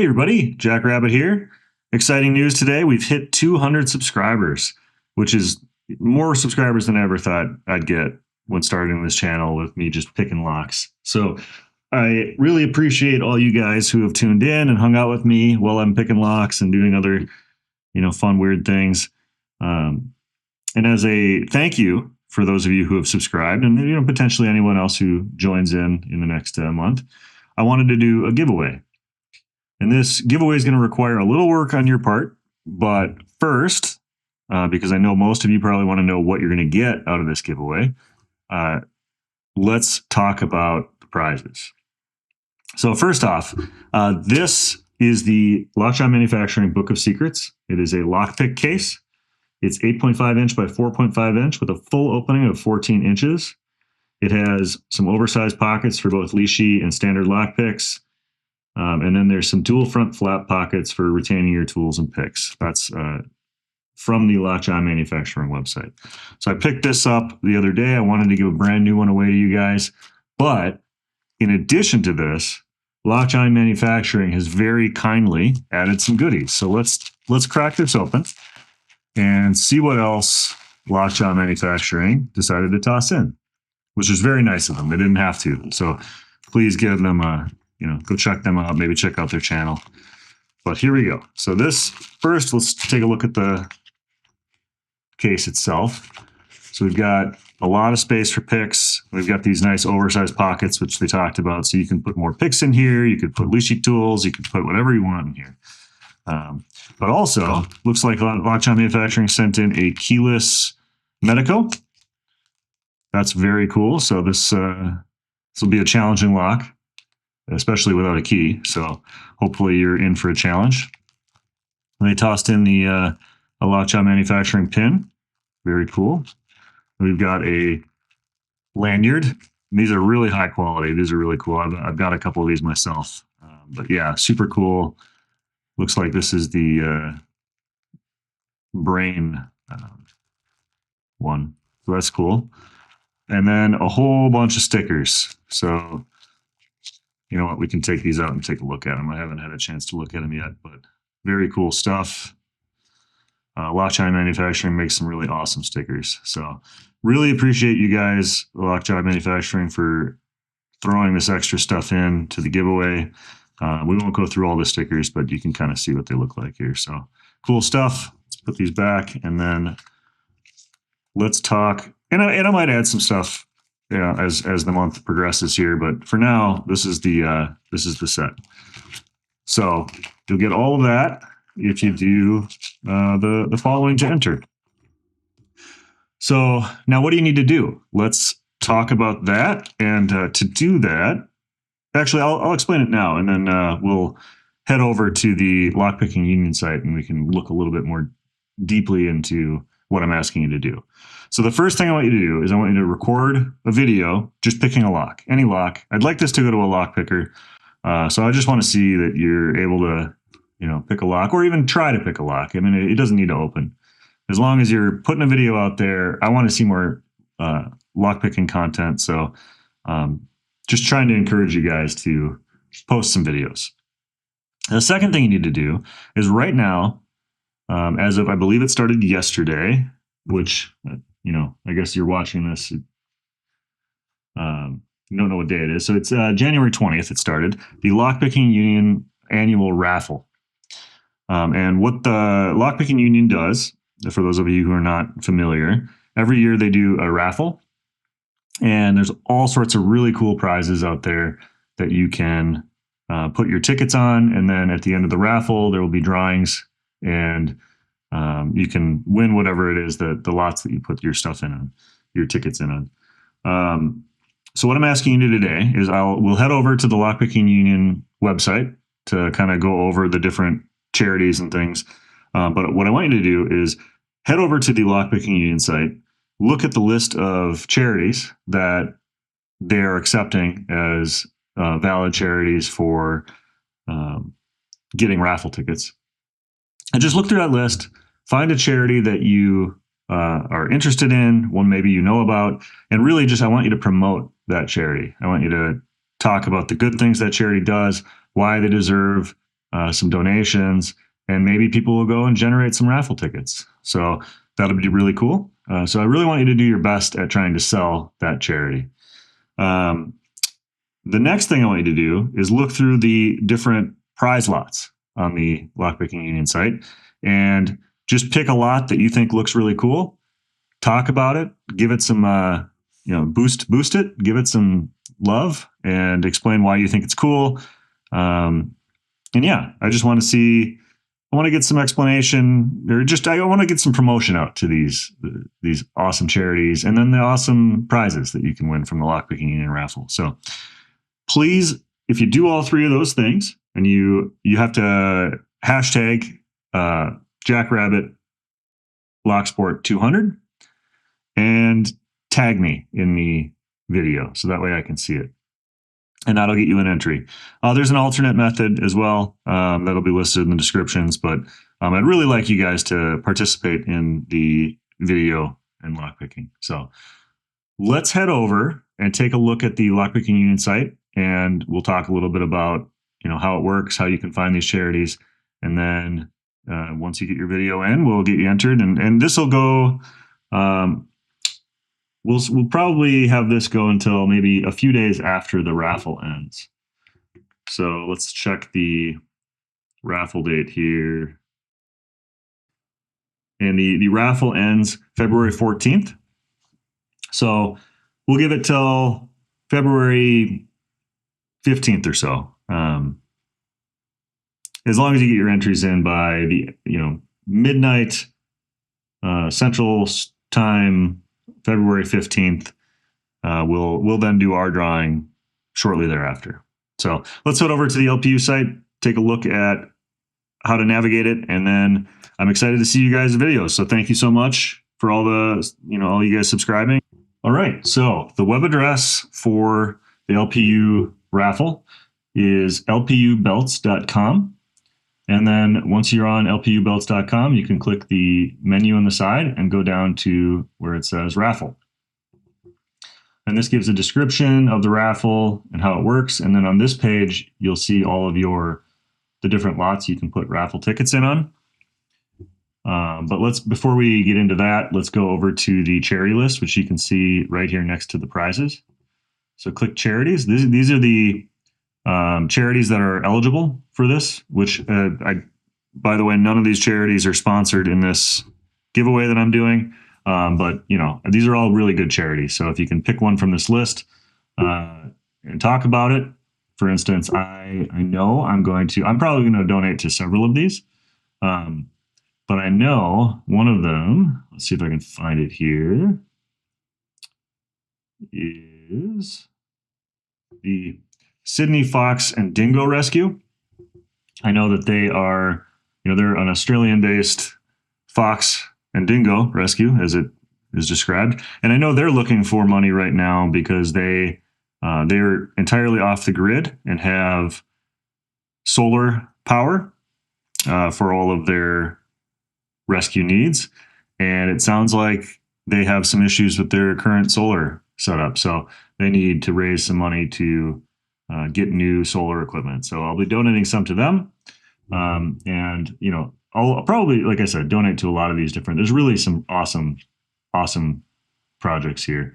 Hey everybody, Jack Rabbit here. Exciting news today. We've hit 200 subscribers, which is more subscribers than I ever thought I'd get when starting this channel with me just picking locks. So I really appreciate all you guys who have tuned in and hung out with me while I'm picking locks and doing other, fun, weird things. And as a thank you for those of you who have subscribed and, potentially anyone else who joins in the next month, I wanted to do a giveaway. And this giveaway is going to require a little work on your part. But first, because I know most of you probably want to know what you're going to get out of this giveaway, let's talk about the prizes. So first off, this is the Lockshot Manufacturing Book of Secrets. It is a lockpick case. It's 8.5 inch by 4.5 inch with a full opening of 14 inches. It has some oversized pockets for both leashy and standard lockpicks. And then there's some dual front flap pockets for retaining your tools and picks. That's from the Lockshot Manufacturing website. So I picked this up the other day. I wanted to give a brand new one away to you guys. But in addition to this, Lockshot Manufacturing has very kindly added some goodies. So let's crack this open and see what else Lockshot Manufacturing decided to toss in, which is very nice of them. They didn't have to. So please give them go check them out, maybe check out their channel. But here we go. So first, let's take a look at the case itself. So we've got a lot of space for picks. We've got these nice oversized pockets, which they talked about. So you can put more picks in here. You could put leashy tools. You could put whatever you want in here. But also, looks like Lockshot Manufacturing sent in a keyless Medeco. That's very cool. So this will be a challenging lock, especially without a key. So hopefully you're in for a challenge. And they tossed in a Lockshot Manufacturing pin. Very cool. We've got a lanyard. These are really high quality. These are really cool. I've got a couple of these myself. But yeah, super cool. Looks like this is the brain one. So that's cool. And then a whole bunch of stickers. So you know what? We can take these out and take a look at them. I haven't had a chance to look at them yet, but very cool stuff. Lockshot Manufacturing makes some really awesome stickers. So really appreciate you guys, Lockshot Manufacturing, for throwing this extra stuff in to the giveaway. We won't go through all the stickers, but you can kind of see what they look like here. So cool stuff. Let's put these back, and then let's talk. And I might add some stuff, as the month progresses here. But for now, this is the set. So you'll get all of that if you do the following to enter. So now, what do you need to do? Let's talk about that. And to do that, actually, I'll explain it now, and then we'll head over to the lockpicking union site, and we can look a little bit more deeply into what I'm asking you to do. So the first thing I want you to do is I want you to record a video just picking a lock, any lock. I'd like this to go to a lock picker. So I just want to see that you're able to, pick a lock, or even try to pick a lock. I mean, it doesn't need to open. As long as you're putting a video out there, I want to see more lock picking content. So just trying to encourage you guys to post some videos. The second thing you need to do is right now, as of, I believe it started yesterday, which, I guess you're watching this, you don't know what day it is. So it's January 20th it started, the Lockpicking Union annual raffle. And what the Lockpicking Union does, for those of you who are not familiar, every year they do a raffle. And there's all sorts of really cool prizes out there that you can put your tickets on. And then at the end of the raffle, there will be drawings, and you can win whatever it is, the lots that you put your stuff in on, your tickets in on. So what I'm asking you to do today is we'll head over to the Lockpicking Union website to kind of go over the different charities and things. But what I want you to do is head over to the Lockpicking Union site, look at the list of charities that they are accepting as valid charities for getting raffle tickets. And just look through that list, find a charity that you are interested in, one maybe you know about, and really just I want you to promote that charity. I want you to talk about the good things that charity does, why they deserve some donations, and maybe people will go and generate some raffle tickets. So that'll be really cool. So I really want you to do your best at trying to sell that charity. The next thing I want you to do is look through the different prize lots on the Lockpicking Union site and just pick a lot that you think looks really cool. Talk about it, give it some, boost it, give it some love, and explain why you think it's cool. And yeah, I just want to see. I want to get some explanation, or just I want to get some promotion out to these awesome charities, and then the awesome prizes that you can win from the Lockpicking Union raffle. So please, if you do all three of those things, and you have to hashtag Jackrabbit Locksport 200 and tag me in the video, so that way I can see it. And that'll get you an entry. There's an alternate method as well that'll be listed in the descriptions, but I'd really like you guys to participate in the video and lockpicking. So let's head over and take a look at the Lockpicking Union site, and we'll talk a little bit about how it works, how you can find these charities, and then once you get your video in, we'll get you entered, and this will go. We'll probably have this go until maybe a few days after the raffle ends. So let's check the raffle date here. And the raffle ends February 14th. So we'll give it till February 15th or so. As long as you get your entries in by the midnight Central Time, February 15th, we'll then do our drawing shortly thereafter. So let's head over to the LPU site, take a look at how to navigate it, and then I'm excited to see you guys' videos. So thank you so much for all all you guys subscribing. All right, so the web address for the LPU raffle is lpubelts.com. And then once you're on lpubelts.com, you can click the menu on the side and go down to where it says raffle. And this gives a description of the raffle and how it works. And then on this page, you'll see all of the different lots you can put raffle tickets in on. But before we get into that, let's go over to the charity list, which you can see right here next to the prizes. So click charities. These are the charities that are eligible for this, which by the way, none of these charities are sponsored in this giveaway that I'm doing. But these are all really good charities. So if you can pick one from this list and talk about it, for instance, I know I'm probably going to donate to several of these. But I know one of them, let's see if I can find it here, is the Sydney Fox and Dingo Rescue. I know that they are, they're an Australian-based fox and dingo rescue, as it is described. And I know they're looking for money right now because they're entirely off the grid and have solar power for all of their rescue needs. And it sounds like they have some issues with their current solar setup. So they need to raise some money to get new solar equipment. So I'll be donating some to them. And I'll probably, like I said, donate to a lot of these there's really some awesome projects here.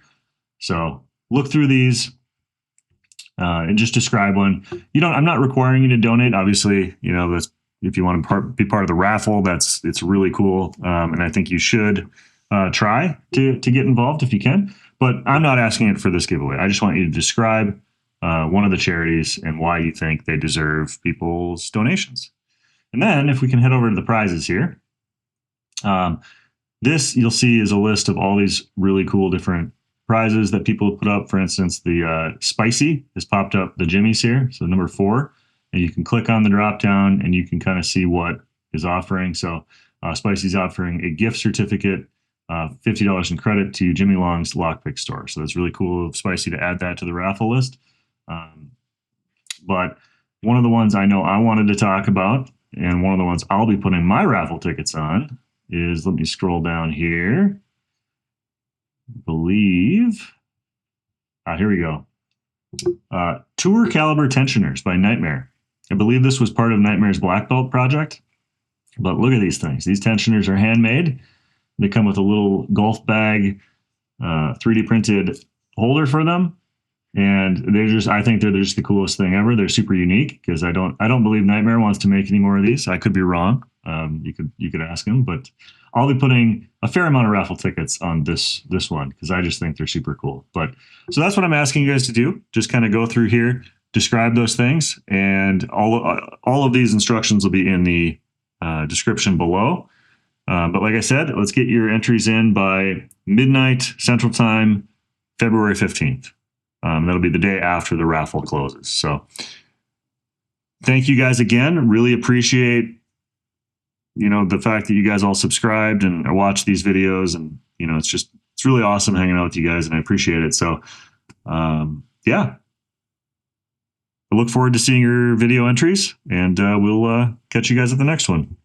So look through these and just describe one. I'm not requiring you to donate. Obviously, that's, if you want to be part of the raffle, it's really cool. And I think you should try to get involved if you can, but I'm not asking it for this giveaway. I just want you to describe one of the charities and why you think they deserve people's donations. And then if we can head over to the prizes here, this you'll see is a list of all these really cool different prizes that people put up. For instance, the Spicy has popped up, the Jimmy's here, so number 4, and you can click on the drop down and you can kind of see what is offering. So Spicy's offering a gift certificate, $50 in credit to Jimmy Long's Lockpick store. So that's really cool of Spicy to add that to the raffle list. But one of the ones I know I wanted to talk about, and one of the ones I'll be putting my raffle tickets on, is, let me scroll down here. Here we go. Tour Caliber Tensioners by Nightmare. I believe this was part of Nightmare's Black Belt project. But look at these things. These tensioners are handmade. They come with a little golf bag 3D printed holder for them. And they're just, I think they're just the coolest thing ever. They're super unique because I don't believe Nightmare wants to make any more of these. I could be wrong. You could ask him, but I'll be putting a fair amount of raffle tickets on this one because I just think they're super cool. But so that's what I'm asking you guys to do. Just kind of go through here, describe those things, and all of these instructions will be in the description below. But like I said, let's get your entries in by midnight Central Time, February 15th. That'll be the day after the raffle closes. So thank you guys again. Really appreciate, the fact that you guys all subscribed and watch these videos. And, it's really awesome hanging out with you guys and I appreciate it. So, yeah, I look forward to seeing your video entries and we'll catch you guys at the next one.